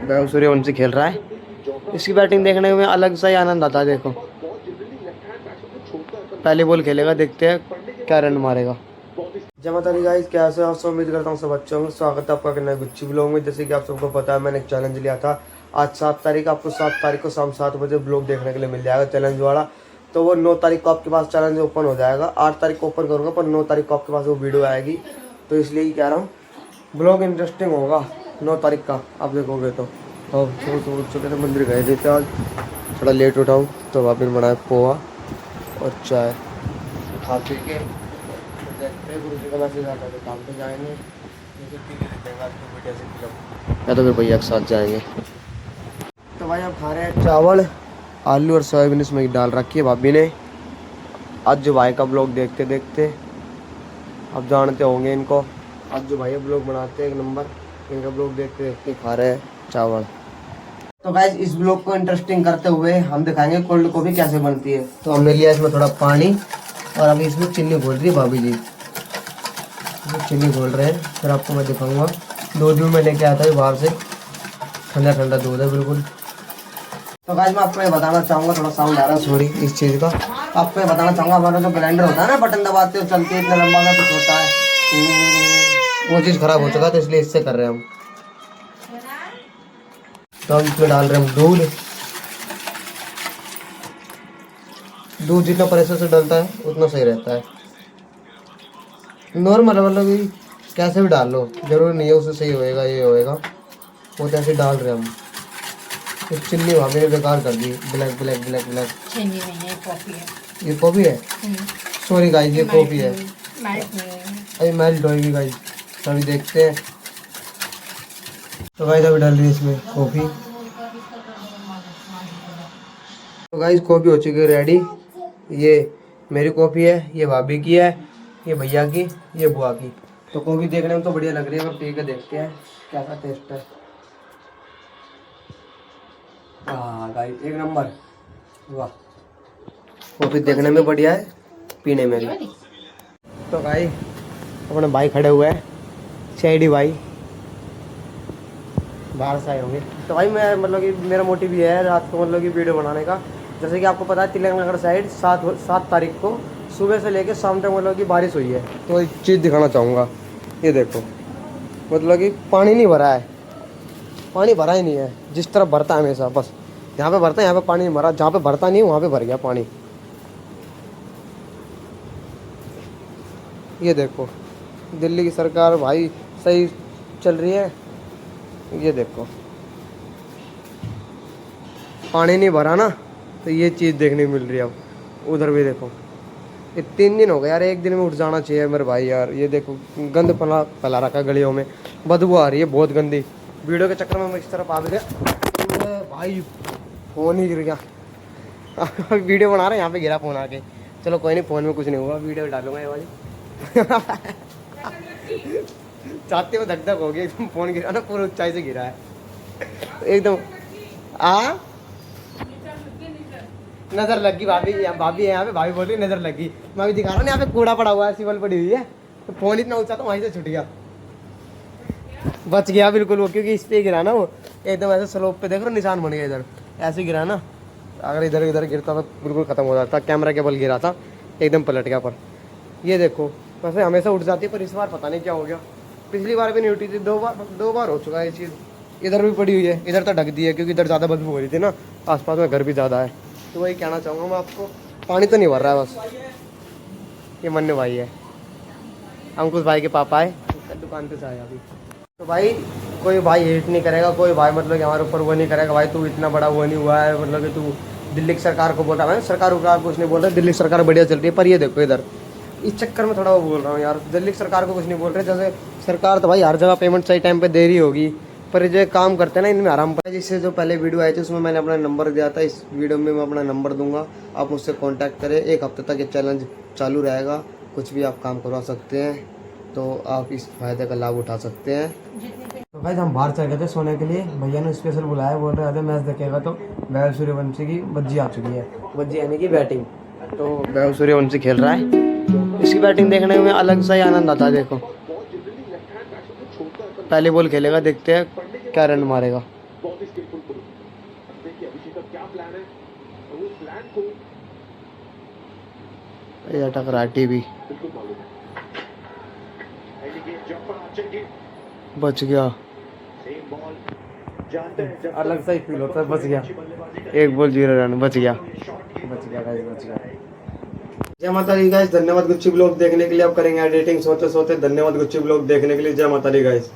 वैभव सूर्यवंशी खेल रहा है। इसकी बैटिंग देखने में अलग सा ही आनंद आता है। देखो पहली बॉल खेलेगा, देखते हैं क्या रन मारेगा। जय माता दी गाइस, कैसे आप सब? उम्मीद करता हूँ सब अच्छे होंगे। स्वागत है आपका नए गुच्ची ब्लॉग में। जैसे कि आप सबको पता है, मैंने एक चैलेंज लिया था आज 7 तारीख। आपको 7 तारीख को शाम 7 बजे ब्लॉग देखने के लिए मिल जाएगा चैलेंज वाला। तो वो 9 तारीख को आपके पास चैलेंज ओपन हो जाएगा। 8 तारीख को ओपन करूँगा, पर 9 तारीख को आपके पास वो वीडियो आएगी। तो इसलिए ही कह रहा हूँ, ब्लॉग इंटरेस्टिंग होगा 9 तारीख का, आप देखोगे तो। सुबह उठ चुके थे, मंदिर गए थे आज, थोड़ा लेट उठाऊँ तो वापिस बनाया पोहा और चाय खा पी के देखते हैं। गुरु जी का मैसेज आता है तो काम पे जाएंगे, या तो फिर भैया के साथ जाएंगे। तो भाई हम खा रहे हैं चावल, आलू और सोयाबीन इसमें डाल रखी है भाभी ने। आज जो भाई का ब्लॉग देखते देखते आप जानते होंगे इनको। आज जो भाई ब्लॉग बनाते हैं एक नंबर, इनका ब्लॉग देखते देखते खा रहे हैं चावल। तो गाइस इस ब्लॉग को इंटरेस्टिंग करते हुए हम दिखाएंगे कोल्ड कॉफी कैसे बनती है। तो हमने लिया इसमें थोड़ा पानी और अभी इसमें चीनी घोल रही है भाभी जी। चीनी घोल रहे हैं, फिर आपको मैं दिखाऊंगा। 2 दिन में लेके आता है बाहर से, ठंडा ठंडा दूध है बिल्कुल। तो गाइस मैं आपको ये बताना चाहूँगा, थोड़ा साउंड आ रहा है सॉरी इस चीज़ का। आपको ये बताना चाहूँगा, हमारा जो ग्राइंडर होता है ना, बटन दबाते हो चलते है, इतना लंबा का कुछ होता है, वो चीज़ खराब हो चुका है, तो इसलिए इससे कर रहे हैं हम। तो हम इसमें डाल रहे हैं दूध जितना प्रेशर से डलता है उतना सही रहता है। नॉर्मल मतलब कि कैसे भी डाल लो, जरूरी नहीं है उससे सही होएगा ये होएगा, वो कैसे डाल रहे हैं हम। तो चिन्नी भाभी ने बेकार कर दी, ब्लैक ब्लैक ब्लैक ब्लैक। चिन्नी नहीं है, कॉफी है। ये कॉफी है, सॉरी गाइस ये कॉफी है। अभी मेल्ट होएगी गाइस, अभी देखते हैं। तो गाइस अभी डाल रही है इसमें कॉफी। तो गाइस कॉफी हो चुकी है रेडी। ये मेरी कॉफी है, ये भाभी की है, ये भैया की, ये बुआ की। तो कॉफी देखने में तो बढ़िया लग रही है, पर पी के देखते हैं कैसा टेस्ट है। हाँ गाइस एक नंबर, वाह। कॉफी देखने में बढ़िया है, पीने में भी। तो गाइस अपने भाई खड़े हुए हैं, सीआईडी भाई बाहर से आए होंगे। तो भाई मैं मतलब कि मेरा मोटिव ये है रात को मतलब कि वीडियो बनाने का। जैसे कि आपको पता है तिलक नगर साइड 7 तारीख को सुबह से लेकर शाम तक मतलब कि बारिश हुई है। तो एक चीज़ दिखाना चाहूँगा, ये देखो मतलब कि पानी नहीं भरा है, पानी भरा ही नहीं है। जिस तरफ भरता है हमेशा, बस यहाँ पे भरता है, यहाँ पे पानी नहीं भरा, जहाँ पे भरता नहीं वहाँ पे भर गया पानी। ये देखो दिल्ली की सरकार भाई सही चल रही है। ये देखो पानी नहीं भरा ना, तो ये चीज़ देखने को मिल रही है। अब उधर भी देखो, ये 3 दिन हो गए यार, एक दिन में उठ जाना चाहिए मेरे भाई यार। ये देखो गंद फैला रखा गलियों में, बदबू आ रही है बहुत गंदी। वीडियो के चक्कर में मैं इस तरफ आ भी गया भाई, फ़ोन ही गिर गया। वीडियो बना रहे हैं, यहाँ पे गिरा फ़ोन आके। चलो कोई नहीं, फ़ोन में कुछ नहीं हुआ, वीडियो डालूंगा ये वाली। चाहते हो धक धक हो गई एकदम, फ़ोन गिरा ना पूरी ऊंचाई से गिरा है एकदम। नज़र लगी भाभी, भाभी है यहाँ पे, भाभी बोल रही नज़र लगी। मैं भी दिखा रहा हूँ, यहाँ पे कूड़ा पड़ा हुआ है, सिवल पड़ी हुई है, तो फ़ोन इतना ऊंचा था वहीं से छूट गया, बच गया बिल्कुल वो, क्योंकि इस पे गिरा ना वो एकदम ऐसे स्लोप पे, देख रहे हो निशान बन गया इधर, ऐसे गिरा ना। अगर इधर इधर गिरता तो बिल्कुल ख़त्म हो जाता। कैमरा के बल गिरा था, एकदम पलट गया। पर ये देखो वैसे हमेशा उठ जाती है, पर इस बार पता नहीं क्या हो गया। पिछली बार भी नहीं उठी थी, 2 बार हो चुका है ये चीज़। इधर भी पड़ी हुई है, इधर तो ढक दी है क्योंकि इधर ज़्यादा बदबू हो रही थी ना, आसपास में घर भी ज़्यादा है। तो वही कहना चाहूँगा मैं आपको, पानी तो नहीं भर रहा है बस। ये मन्नू भाई है, अंकुश भाई के पापा है, दुकान पे से आया अभी। तो भाई कोई भाई हेट नहीं करेगा, कोई भाई मतलब कि हमारे ऊपर वो नहीं करेगा, भाई तू इतना बड़ा वो नहीं हुआ है, मतलब कि तू दिल्ली की सरकार को बोल रहा है। सरकार उकार कुछ नहीं बोल रहा, दिल्ली सरकार बढ़िया चल रही है। पर ये देखो इधर इस चक्कर में थोड़ा वो बोल रहा हूँ यार, दिल्ली की सरकार को कुछ नहीं बोल रहे। जैसे सरकार तो भाई हर जगह पेमेंट सही टाइम पे दे रही होगी, पर जो काम करते हैं ना इनमें आराम पड़ा। जिससे जो पहले वीडियो आई थी उसमें मैंने अपना नंबर दिया था, इस वीडियो में मैं अपना नंबर दूंगा, आप मुझसे कांटेक्ट करें। 1 हफ्ते तक ये चैलेंज चालू रहेगा, कुछ भी आप काम करवा सकते हैं, तो आप इस फायदे का लाभ उठा सकते हैं। तो भाई हम बाहर चल गए थे सोने के लिए, भैया ने स्पेशल बुलाया, बोल रहे थे मैच देखेगा तो वैभव सूर्यवंशी की बज्जी आ चुकी है, बज्जी यानी कि बैटिंग। तो वैभव सूर्यवंशी खेल रहा है, इसकी बैटिंग देखने में अलग सा ही आनंद आता है। देखो पहली बॉल खेलेगा, देखते हैं क्या रन मारेगा। बहुत ही स्किलफुल पुल। अब देखिए अभिषेक का क्या प्लान है और उस प्लान को ये अटक रहा है टीवी, बिल्कुल मालूम है। पहली गेंद जंपर आर्चर की, बच गया। सेम बॉल जानते हैं जब अलग सा ही फील होता है, बच गया। अच्छी बल्लेबाजी कर 1 बॉल 0 रन, बच गया। ये शॉट की बच गया गाइस, बच गया। जय माता दी गाइस, धन्यवाद गुच्ची ब्लॉग देखने के लिए। अब करेंगे एडिटिंग सोते सोते। धन्यवाद गुच्ची ब्लॉग देखने के लिए। जय माता दी गाइस।